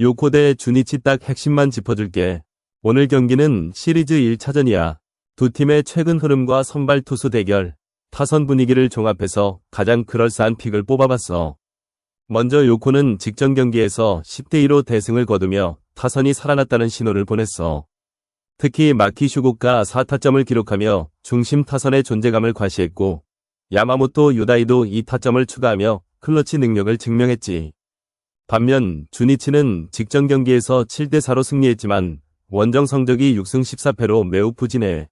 요코 대 주니치 딱 핵심만 짚어줄게. 오늘 경기는 시리즈 1차전이야. 두 팀의 최근 흐름과 선발 투수 대결, 타선 분위기를 종합해서 가장 그럴싸한 픽을 뽑아봤어. 먼저 요코는 직전 경기에서 10대2로 대승을 거두며 타선이 살아났다는 신호를 보냈어. 특히 마키 슈고가 4타점을 기록하며 중심 타선의 존재감을 과시했고, 야마모토 유다이도 2타점을 추가하며 클러치 능력을 증명했지. 반면 주니치는 직전 경기에서 7대4로 승리했지만 원정 성적이 6승 14패로 매우 부진해.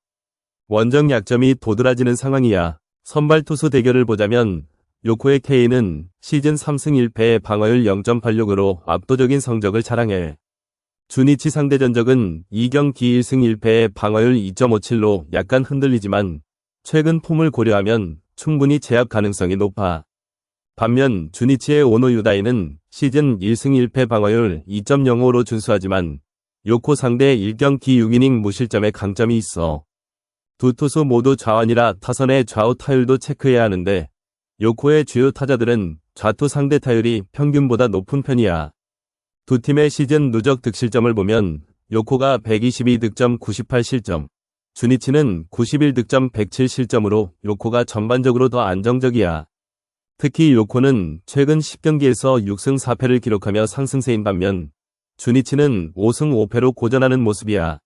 원정 약점이 도드라지는 상황이야. 선발 투수 대결을 보자면 요코의 K는 시즌 3승 1패의 방어율 0.86으로 압도적인 성적을 자랑해. 주니치 상대 전적은 2경기 1승 1패의 방어율 2.57로 약간 흔들리지만 최근 폼을 고려하면 충분히 제압 가능성이 높아. 반면 주니치의 오노 유다이는 시즌 1승 1패 방어율 2.05로 준수하지만 요코 상대 1경기 6이닝 무실점의 강점이 있어. 두 투수 모두 좌완이라 타선의 좌우 타율도 체크해야 하는데 요코의 주요 타자들은 좌투 상대 타율이 평균보다 높은 편이야. 두 팀의 시즌 누적 득실점을 보면 요코가 122득점 98실점, 주니치는 91득점 107실점으로 요코가 전반적으로 더 안정적이야. 특히 요코는 최근 10경기에서 6승 4패를 기록하며 상승세인 반면 주니치는 5승 5패로 고전하는 모습이야.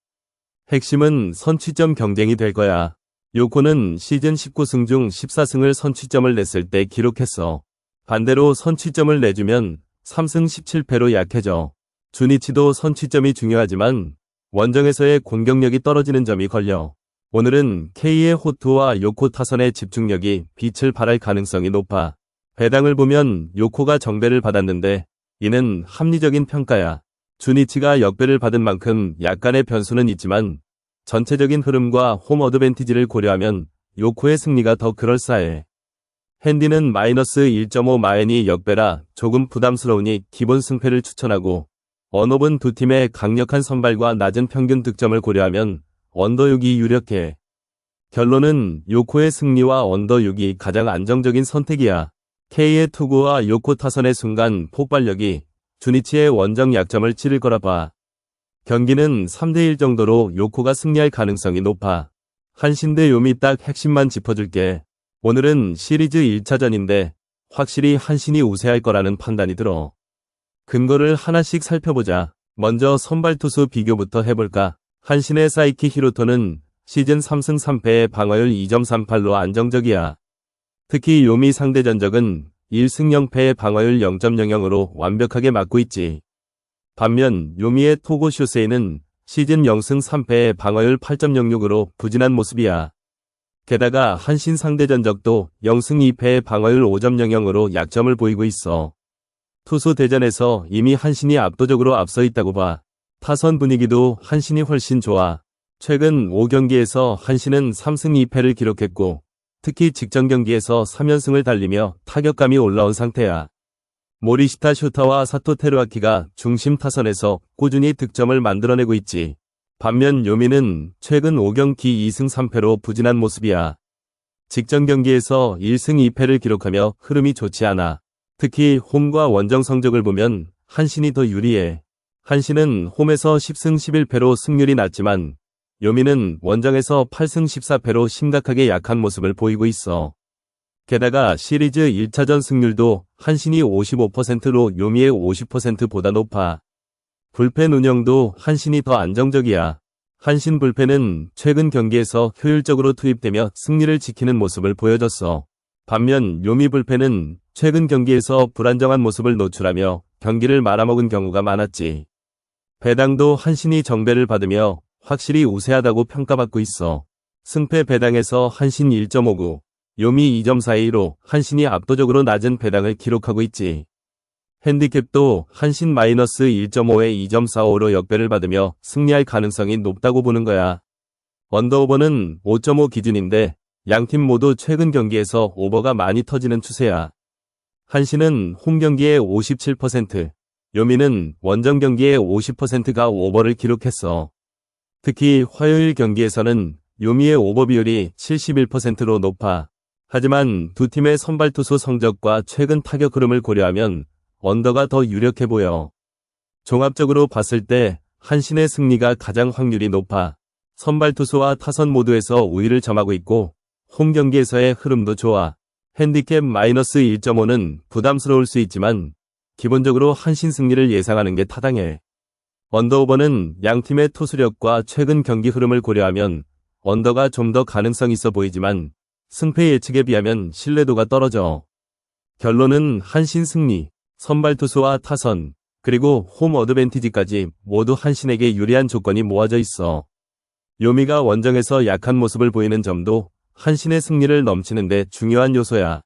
핵심은 선취점 경쟁이 될 거야. 요코는 시즌 19승 중 14승을 선취점을 냈을 때 기록했어. 반대로 선취점을 내주면 3승 17패로 약해져. 주니치도 선취점이 중요하지만 원정에서의 공격력이 떨어지는 점이 걸려. 오늘은 K의 호투와 요코 타선의 집중력이 빛을 발할 가능성이 높아. 배당을 보면 요코가 정배를 받았는데 이는 합리적인 평가야. 주니치가 역배를 받은 만큼 약간의 변수는 있지만 전체적인 흐름과 홈 어드밴티지를 고려하면 요코의 승리가 더 그럴싸해. 핸디는 마이너스 1.5 마엔이 역배라 조금 부담스러우니 기본 승패를 추천하고, 언업은 두 팀의 강력한 선발과 낮은 평균 득점을 고려하면 언더 6이 유력해. 결론은 요코의 승리와 언더 6이 가장 안정적인 선택이야. K의 투구와 요코 타선의 순간 폭발력이 주니치의 원정 약점을 찌를 거라 봐. 경기는 3대1 정도로 요코가 승리할 가능성이 높아. 한신 대 요미 딱 핵심만 짚어줄게. 오늘은 시리즈 1차전인데 확실히 한신이 우세할 거라는 판단이 들어. 근거를 하나씩 살펴보자. 먼저 선발 투수 비교부터 해볼까. 한신의 사이키 히로토는 시즌 3승 3패의 방어율 2.38로 안정적이야. 특히 요미 상대 전적은 1승 0패의 방어율 0.00으로 완벽하게 맞고 있지. 반면 요미의 토고 쇼세이는 시즌 0승 3패의 방어율 8.06으로 부진한 모습이야. 게다가 한신 상대 전적도 0승 2패의 방어율 5.00으로 약점을 보이고 있어. 투수 대전에서 이미 한신이 압도적으로 앞서 있다고 봐. 타선 분위기도 한신이 훨씬 좋아. 최근 5경기에서 한신은 3승 2패를 기록했고 특히 직전 경기에서 3연승을 달리며 타격감이 올라온 상태야. 모리시타 슈타와 사토 테루아키가 중심 타선에서 꾸준히 득점을 만들어내고 있지. 반면 요미는 최근 5경기 2승 3패로 부진한 모습이야. 직전 경기에서 1승 2패를 기록하며 흐름이 좋지 않아. 특히 홈과 원정 성적을 보면 한신이 더 유리해. 한신은 홈에서 10승 11패로 승률이 낮지만 요미는 원정에서 8승 14패로 심각하게 약한 모습을 보이고 있어. 게다가 시리즈 1차전 승률도 한신이 55%로 요미의 50%보다 높아. 불펜 운영도 한신이 더 안정적이야. 한신 불펜은 최근 경기에서 효율적으로 투입되며 승리를 지키는 모습을 보여줬어. 반면 요미 불펜은 최근 경기에서 불안정한 모습을 노출하며 경기를 말아먹은 경우가 많았지. 배당도 한신이 정배를 받으며 확실히 우세하다고 평가받고 있어. 승패 배당에서 한신 1.59, 요미 2.42로 한신이 압도적으로 낮은 배당을 기록하고 있지. 핸디캡도 한신 마이너스 1.5에 2.45로 역배를 받으며 승리할 가능성이 높다고 보는 거야. 언더오버는 5.5 기준인데 양팀 모두 최근 경기에서 오버가 많이 터지는 추세야. 한신은 홈 경기의 57%, 요미는 원정 경기의 50%가 오버를 기록했어. 특히 화요일 경기에서는 요미의 오버 비율이 71%로 높아. 하지만 두 팀의 선발 투수 성적과 최근 타격 흐름을 고려하면 언더가 더 유력해 보여. 종합적으로 봤을 때 한신의 승리가 가장 확률이 높아 선발 투수와 타선 모두에서 우위를 점하고 있고 홈 경기에서의 흐름도 좋아. 핸디캡 -1.5는 부담스러울 수 있지만 기본적으로 한신 승리를 예상하는 게 타당해. 언더오버는 양팀의 투수력과 최근 경기 흐름을 고려하면 언더가 좀 더 가능성 있어 보이지만 승패 예측에 비하면 신뢰도가 떨어져. 결론은 한신 승리, 선발 투수와 타선, 그리고 홈 어드밴티지까지 모두 한신에게 유리한 조건이 모아져 있어. 요미가 원정에서 약한 모습을 보이는 점도 한신의 승리를 넘치는데 중요한 요소야.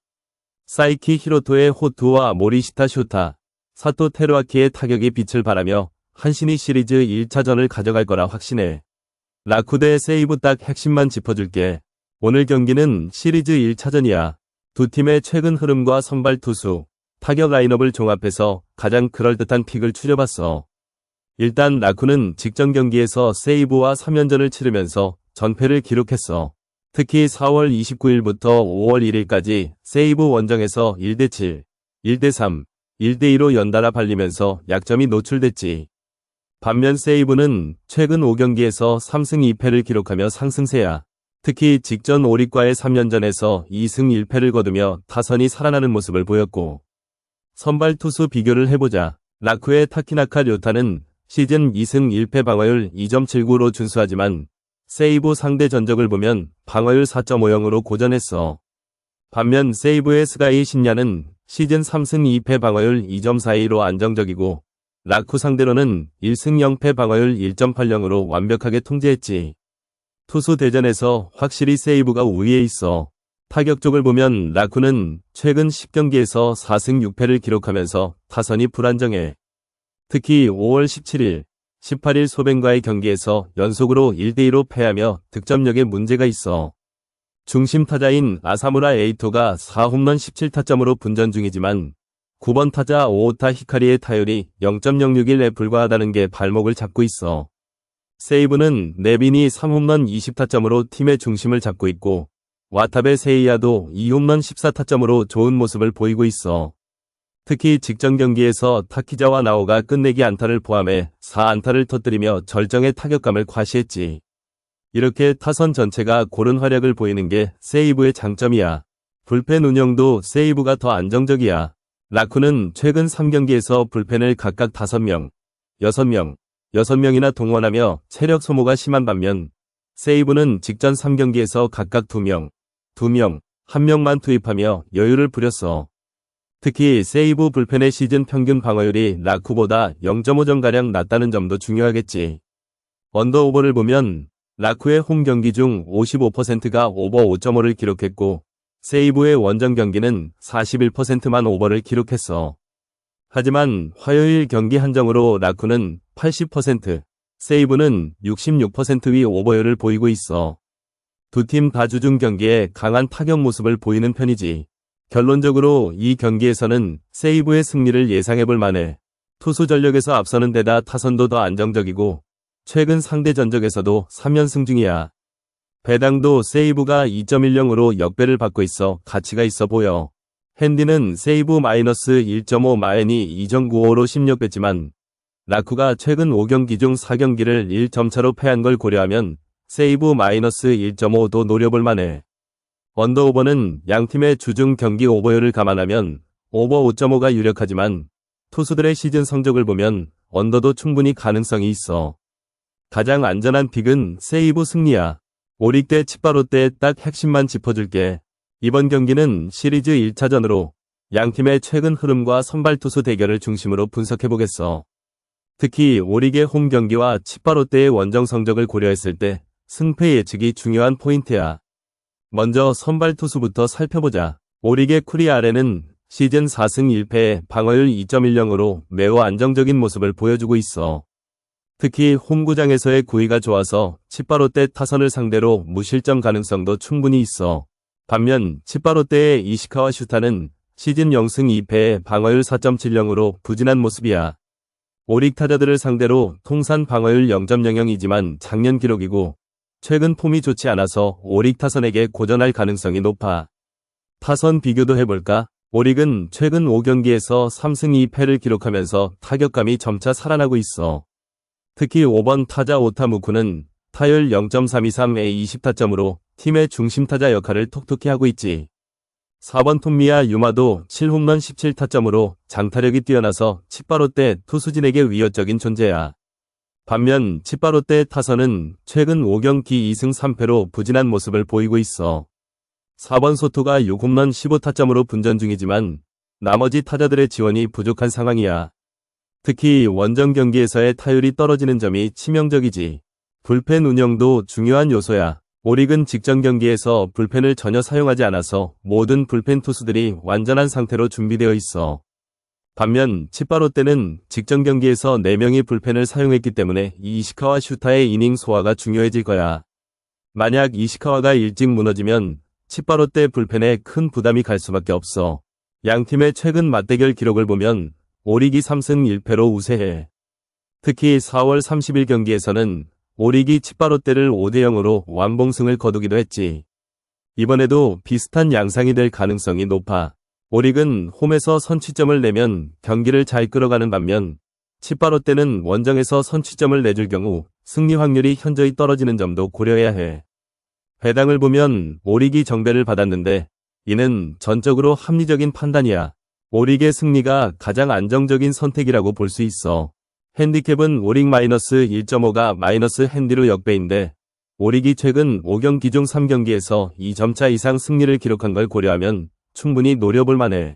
사이키 히로토의 호투와 모리시타 쇼타, 사토 테루아키의 타격이 빛을 발하며 한신이 시리즈 1차전을 가져갈 거라 확신해. 라쿠 대 세이브 딱 핵심만 짚어줄게. 오늘 경기는 시리즈 1차전이야. 두 팀의 최근 흐름과 선발 투수, 타격 라인업을 종합해서 가장 그럴듯한 픽을 추려봤어. 일단 라쿠는 직전 경기에서 세이브와 3연전을 치르면서 전패를 기록했어. 특히 4월 29일부터 5월 1일까지 세이브 원정에서 1대7, 1대3, 1대2로 연달아 발리면서 약점이 노출됐지. 반면 세이브는 최근 5경기에서 3승 2패를 기록하며 상승세야. 특히 직전 오리과의 3연전에서 2승 1패를 거두며 타선이 살아나는 모습을 보였고. 선발 투수 비교를 해보자. 라쿠의 타키나카 료타는 시즌 2승 1패 방어율 2.79로 준수하지만 세이브 상대 전적을 보면 방어율 4.50으로 고전했어. 반면 세이브의 스가이 신야는 시즌 3승 2패 방어율 2.42로 안정적이고 라쿠 상대로는 1승 0패 방어율 1.80으로 완벽하게 통제했지. 투수 대전에서 확실히 세이브가 우위에 있어. 타격 쪽을 보면 라쿠는 최근 10경기에서 4승 6패를 기록하면서 타선이 불안정해. 특히 5월 17일, 18일 소벤과의 경기에서 연속으로 1대2로 패하며 득점력에 문제가 있어. 중심 타자인 아사무라 에이토가 4홈런 17타점으로 분전 중이지만 9번 타자 오오타 히카리의 타율이 0.061에 불과하다는 게 발목을 잡고 있어. 세이브는 네빈이 3홈런 20타점으로 팀의 중심을 잡고 있고 와타베 세이야도 2홈런 14타점으로 좋은 모습을 보이고 있어. 특히 직전 경기에서 타키자와 나오가 끝내기 안타를 포함해 4안타를 터뜨리며 절정의 타격감을 과시했지. 이렇게 타선 전체가 고른 활약을 보이는 게 세이브의 장점이야. 불펜 운영도 세이브가 더 안정적이야. 라쿠는 최근 3경기에서 불펜을 각각 5명, 6명, 6명이나 동원하며 체력 소모가 심한 반면 세이브는 직전 3경기에서 각각 2명, 2명, 1명만 투입하며 여유를 부렸어. 특히 세이브 불펜의 시즌 평균 방어율이 라쿠보다 0.5점가량 낮다는 점도 중요하겠지. 언더오버를 보면 라쿠의 홈 경기 중 55%가 오버 5.5를 기록했고 세이브의 원정 경기는 41%만 오버를 기록했어. 하지만 화요일 경기 한정으로 라쿠는 80%, 세이브는 66%위 오버율을 보이고 있어. 두 팀 다 주중 경기에 강한 타격 모습을 보이는 편이지. 결론적으로 이 경기에서는 세이브의 승리를 예상해볼 만해. 투수 전력에서 앞서는 데다 타선도 더 안정적이고 최근 상대 전적에서도 3연승 중이야. 배당도 세이브가 2.10으로 역배를 받고 있어 가치가 있어 보여. 핸디는 세이브 -1.5 마엔이 2.95로 16배지만 라쿠가 최근 5경기 중 4경기를 1점 차로 패한 걸 고려하면 세이브 -1.5도 노려볼 만해. 언더오버는 양팀의 주중 경기 오버율을 감안하면 오버 5.5가 유력하지만 투수들의 시즌 성적을 보면 언더도 충분히 가능성이 있어. 가장 안전한 픽은 세이브 승리야. 오릭 대 치바로 때 딱 핵심만 짚어줄게. 이번 경기는 시리즈 1차전으로 양팀의 최근 흐름과 선발 투수 대결을 중심으로 분석해보겠어. 특히 오릭의 홈 경기와 치바로 때의 원정 성적을 고려했을 때 승패 예측이 중요한 포인트야. 먼저 선발 투수부터 살펴보자. 오릭의 쿠리아레는 시즌 4승 1패에 방어율 2.10으로 매우 안정적인 모습을 보여주고 있어. 특히 홈구장에서의 구위가 좋아서 치바로 때 타선을 상대로 무실점 가능성도 충분히 있어. 반면 치바로 때의 이시카와 슈타는 시즌 0승 2패에 방어율 4.70으로 부진한 모습이야. 오릭 타자들을 상대로 통산 방어율 0.00이지만 작년 기록이고 최근 폼이 좋지 않아서 오릭 타선에게 고전할 가능성이 높아. 타선 비교도 해볼까? 오릭은 최근 5경기에서 3승 2패를 기록하면서 타격감이 점차 살아나고 있어. 특히 5번 타자 오타무쿠는 타율 0.323에 20타점으로 팀의 중심타자 역할을 톡톡히 하고 있지. 4번 톱미야 유마도 7홈런 17타점으로 장타력이 뛰어나서 치바로떼 투수진에게 위협적인 존재야. 반면 치바로떼 타선은 최근 5경기 2승 3패로 부진한 모습을 보이고 있어. 4번 소토가 6홈런 15타점으로 분전 중이지만 나머지 타자들의 지원이 부족한 상황이야. 특히 원정 경기에서의 타율이 떨어지는 점이 치명적이지. 불펜 운영도 중요한 요소야. 오릭은 직전 경기에서 불펜을 전혀 사용하지 않아서 모든 불펜 투수들이 완전한 상태로 준비되어 있어. 반면 치바로떼는 직전 경기에서 4명이 불펜을 사용했기 때문에 이시카와 슈타의 이닝 소화가 중요해질 거야. 만약 이시카와가 일찍 무너지면 치바로떼 불펜에 큰 부담이 갈 수밖에 없어. 양팀의 최근 맞대결 기록을 보면 오릭이 3승 1패로 우세해. 특히 4월 30일 경기에서는 오릭이 치바로떼를 5대0으로 완봉승을 거두기도 했지. 이번에도 비슷한 양상이 될 가능성이 높아. 오릭은 홈에서 선취점을 내면 경기를 잘 끌어가는 반면 치바로떼는 원정에서 선취점을 내줄 경우 승리 확률이 현저히 떨어지는 점도 고려해야 해. 배당을 보면 오릭이 정배를 받았는데 이는 전적으로 합리적인 판단이야. 오릭의 승리가 가장 안정적인 선택이라고 볼 수 있어. 핸디캡은 오릭 마이너스 1.5가 마이너스 핸디로 역배인데 오릭이 최근 5경기 중 3경기에서 2점차 이상 승리를 기록한 걸 고려하면 충분히 노려볼 만해.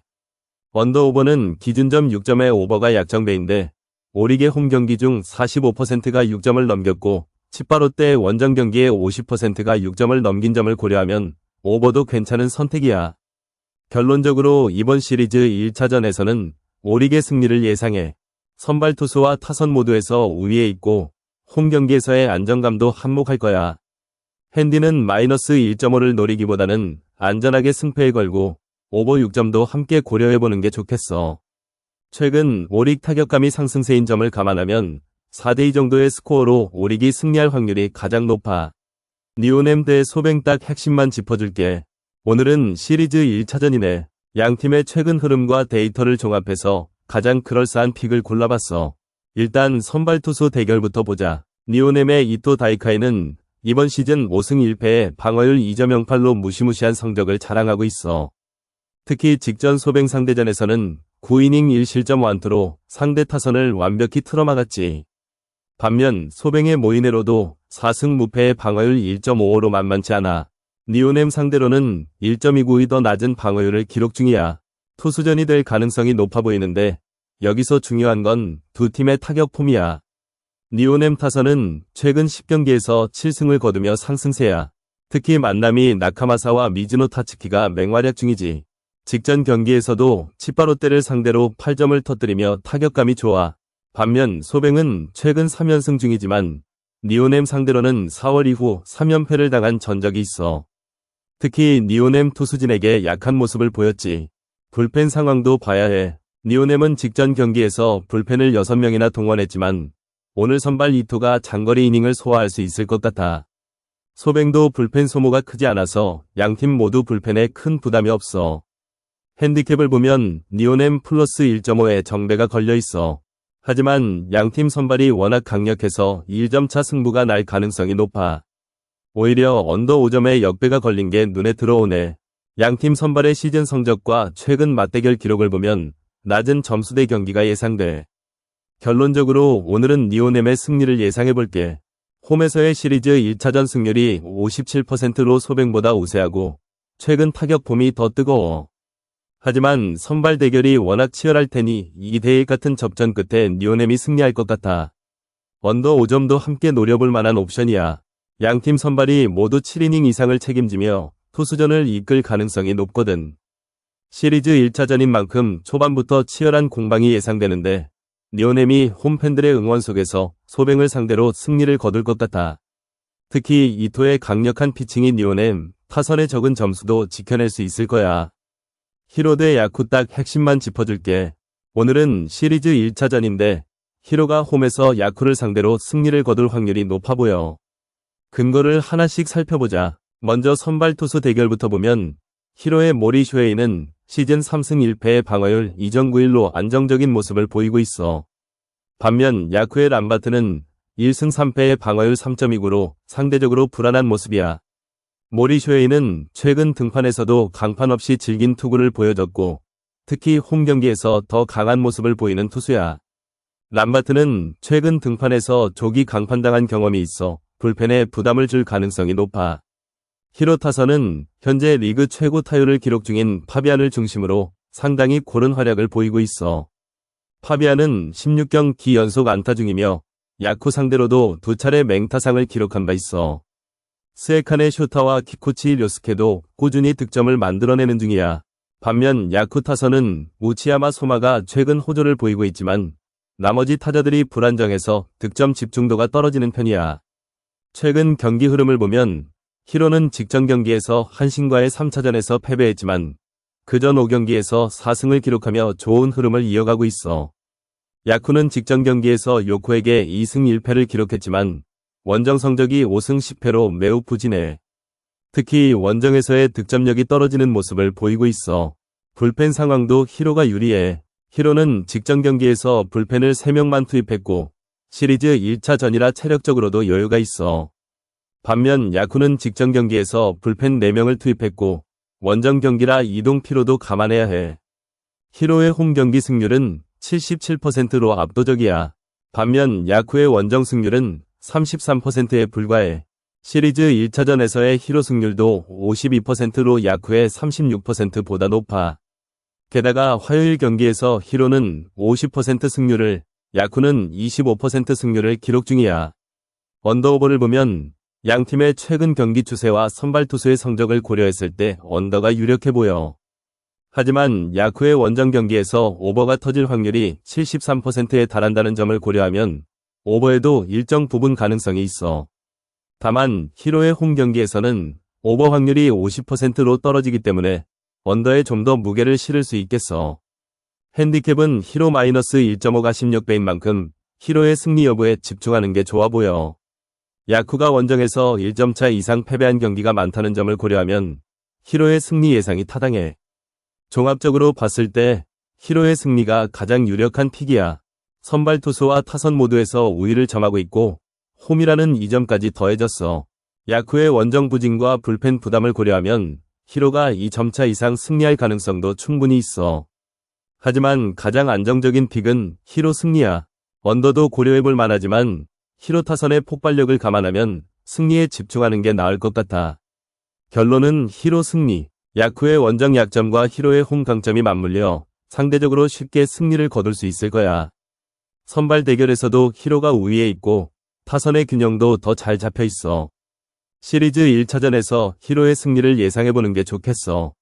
언더오버는 기준점 6점의 오버가 약정배인데 오릭의 홈경기 중 45%가 6점을 넘겼고 치바로떼 원정 경기의 50%가 6점을 넘긴 점을 고려하면 오버도 괜찮은 선택이야. 결론적으로 이번 시리즈 1차전에서는 오릭의 승리를 예상해. 선발 투수와 타선 모두에서 우위에 있고 홈 경기에서의 안정감도 한몫할 거야. 핸디는 마이너스 1.5를 노리기보다는 안전하게 승패에 걸고 오버 6점도 함께 고려해보는 게 좋겠어. 최근 오릭 타격감이 상승세인 점을 감안하면 4대2 정도의 스코어로 오릭이 승리할 확률이 가장 높아. 니오넴 대 소뱅 딱 핵심만 짚어줄게. 오늘은 시리즈 1차전이네. 양팀의 최근 흐름과 데이터를 종합해서 가장 그럴싸한 픽을 골라봤어. 일단 선발 투수 대결부터 보자. 니오넴의 이토 다이카이는 이번 시즌 5승 1패에 방어율 2.08로 무시무시한 성적을 자랑하고 있어. 특히 직전 소뱅 상대전에서는 9이닝 1실점 완투로 상대 타선을 완벽히 틀어막았지. 반면 소뱅의 모이네로도 4승 무패의 방어율 1.55로 만만치 않아. 니오넴 상대로는 1.29의 더 낮은 방어율을 기록 중이야. 투수전이 될 가능성이 높아 보이는데 여기서 중요한 건 두 팀의 타격 폼이야. 니오넴 타선은 최근 10경기에서 7승을 거두며 상승세야. 특히 만남이 나카마사와 미즈노 타츠키가 맹활약 중이지. 직전 경기에서도 치바로떼를 상대로 8점을 터뜨리며 타격감이 좋아. 반면 소뱅은 최근 3연승 중이지만 니오넴 상대로는 4월 이후 3연패를 당한 전적이 있어. 특히 니오넴 투수진에게 약한 모습을 보였지. 불펜 상황도 봐야 해. 니오넴은 직전 경기에서 불펜을 6명이나 동원했지만 오늘 선발 이토가 장거리 이닝을 소화할 수 있을 것 같아. 소뱅도 불펜 소모가 크지 않아서 양팀 모두 불펜에 큰 부담이 없어. 핸디캡을 보면 니오넴 플러스 1.5에 정배가 걸려있어. 하지만 양팀 선발이 워낙 강력해서 1점차 승부가 날 가능성이 높아. 오히려 언더 5점에 역배가 걸린 게 눈에 들어오네. 양팀 선발의 시즌 성적과 최근 맞대결 기록을 보면 낮은 점수대 경기가 예상돼. 결론적으로 오늘은 니오넴의 승리를 예상해볼게. 홈에서의 시리즈 1차전 승률이 57%로 소뱅보다 우세하고 최근 타격 폼이 더 뜨거워. 하지만 선발 대결이 워낙 치열할 테니 2대1 같은 접전 끝에 니오넴이 승리할 것 같아. 언더 5점도 함께 노려볼 만한 옵션이야. 양팀 선발이 모두 7이닝 이상을 책임지며 투수전을 이끌 가능성이 높거든. 시리즈 1차전인 만큼 초반부터 치열한 공방이 예상되는데 니오넴이 홈팬들의 응원 속에서 소뱅을 상대로 승리를 거둘 것 같아. 특히 이토의 강력한 피칭인 니오넴, 타선의 적은 점수도 지켜낼 수 있을 거야. 히로 대 야쿠 딱 핵심만 짚어줄게. 오늘은 시리즈 1차전인데 히로가 홈에서 야쿠를 상대로 승리를 거둘 확률이 높아 보여. 근거를 하나씩 살펴보자. 먼저 선발 투수 대결부터 보면 히로의 모리 슈에이는 시즌 3승 1패의 방어율 2.91로 안정적인 모습을 보이고 있어. 반면 야쿠의 람바트는 1승 3패의 방어율 3.29로 상대적으로 불안한 모습이야. 모리쇼에이는 최근 등판에서도 강판 없이 질긴 투구를 보여줬고 특히 홈 경기에서 더 강한 모습을 보이는 투수야. 람바트는 최근 등판에서 조기 강판당한 경험이 있어 불펜에 부담을 줄 가능성이 높아. 히로 타선은 현재 리그 최고 타율을 기록 중인 파비안을 중심으로 상당히 고른 활약을 보이고 있어. 파비안은 16경기 연속 안타 중이며 야쿠 상대로도 2차례 맹타상을 기록한 바 있어. 스에칸의 쇼타와 키쿠치 료스케도 꾸준히 득점을 만들어내는 중이야. 반면 야쿠 타선은 우치야마 소마가 최근 호조를 보이고 있지만 나머지 타자들이 불안정해서 득점 집중도가 떨어지는 편이야. 최근 경기 흐름을 보면 히로는 직전 경기에서 한신과의 3차전에서 패배했지만 그전 5경기에서 4승을 기록하며 좋은 흐름을 이어가고 있어. 야쿠는 직전 경기에서 요코에게 2승 1패를 기록했지만 원정 성적이 5승 10패로 매우 부진해. 특히 원정에서의 득점력이 떨어지는 모습을 보이고 있어. 불펜 상황도 히로가 유리해. 히로는 직전 경기에서 불펜을 3명만 투입했고 시리즈 1차전이라 체력적으로도 여유가 있어. 반면 야쿠는 직전 경기에서 불펜 4명을 투입했고 원정 경기라 이동 피로도 감안해야 해. 히로의 홈 경기 승률은 77%로 압도적이야. 반면 야쿠의 원정 승률은 33%에 불과해. 시리즈 1차전에서의 히로 승률도 52%로 야쿠의 36%보다 높아. 게다가 화요일 경기에서 히로는 50% 승률을, 야쿠는 25% 승률을 기록 중이야. 언더오버를 보면 양 팀의 최근 경기 추세와 선발 투수의 성적을 고려했을 때 언더가 유력해 보여. 하지만 야쿠의 원정 경기에서 오버가 터질 확률이 73%에 달한다는 점을 고려하면 오버에도 일정 부분 가능성이 있어. 다만 히로의 홈 경기에서는 오버 확률이 50%로 떨어지기 때문에 언더에 좀 더 무게를 실을 수 있겠어. 핸디캡은 히로 -1.5가 16배인 만큼 히로의 승리 여부에 집중하는 게 좋아 보여. 야쿠가 원정에서 1점차 이상 패배한 경기가 많다는 점을 고려하면 히로의 승리 예상이 타당해. 종합적으로 봤을 때 히로의 승리가 가장 유력한 픽이야. 선발 투수와 타선 모두에서 우위를 점하고 있고 홈이라는 이점까지 더해졌어. 야쿠의 원정 부진과 불펜 부담을 고려하면 히로가 2점차 이상 승리할 가능성도 충분히 있어. 하지만 가장 안정적인 픽은 히로 승리야. 언더도 고려해볼 만하지만 히로 타선의 폭발력을 감안하면 승리에 집중하는 게 나을 것 같아. 결론은 히로 승리. 야쿠의 원정 약점과 히로의 홈 강점이 맞물려 상대적으로 쉽게 승리를 거둘 수 있을 거야. 선발 대결에서도 히로가 우위에 있고 타선의 균형도 더 잘 잡혀 있어. 시리즈 1차전에서 히로의 승리를 예상해보는 게 좋겠어.